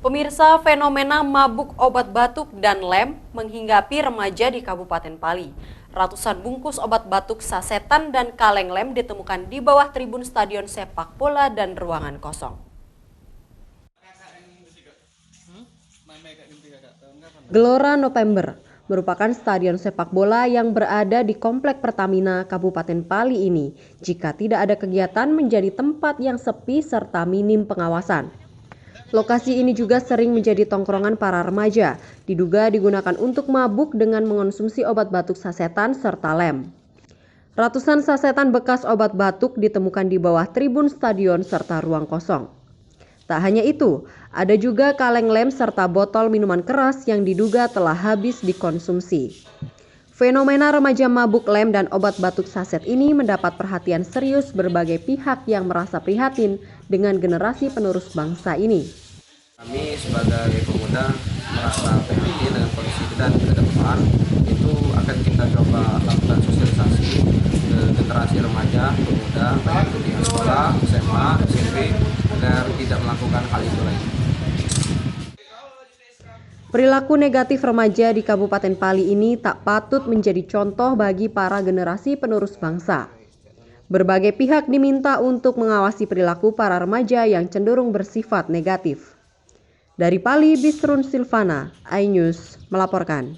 Pemirsa, fenomena mabuk obat batuk dan lem menghinggapi remaja di Kabupaten Pali. Ratusan bungkus obat batuk sasetan dan kaleng lem ditemukan di bawah tribun stadion sepak bola dan ruangan kosong. Gelora November merupakan stadion sepak bola yang berada di Komplek Pertamina Kabupaten Pali ini. Jika tidak ada kegiatan, menjadi tempat yang sepi serta minim pengawasan. Lokasi ini juga sering menjadi tongkrongan para remaja, diduga digunakan untuk mabuk dengan mengonsumsi obat batuk sasetan serta lem. Ratusan sasetan bekas obat batuk ditemukan di bawah tribun stadion serta ruang kosong. Tak hanya itu, ada juga kaleng lem serta botol minuman keras yang diduga telah habis dikonsumsi. Fenomena remaja mabuk lem dan obat batuk saset ini mendapat perhatian serius berbagai pihak yang merasa prihatin dengan generasi penerus bangsa ini. Kami sebagai pemuda merasa prihatin dengan kondisi kita ke depan. Itu akan kita coba lakukan sosialisasi ke generasi remaja, pemuda, baik itu di sekolah, SMA, SMP, agar tidak melakukan hal itu lagi. Perilaku negatif remaja di Kabupaten Pali ini tak patut menjadi contoh bagi para generasi penerus bangsa. Berbagai pihak diminta untuk mengawasi perilaku para remaja yang cenderung bersifat negatif. Dari Pali, Bisrun Silvana, iNews melaporkan.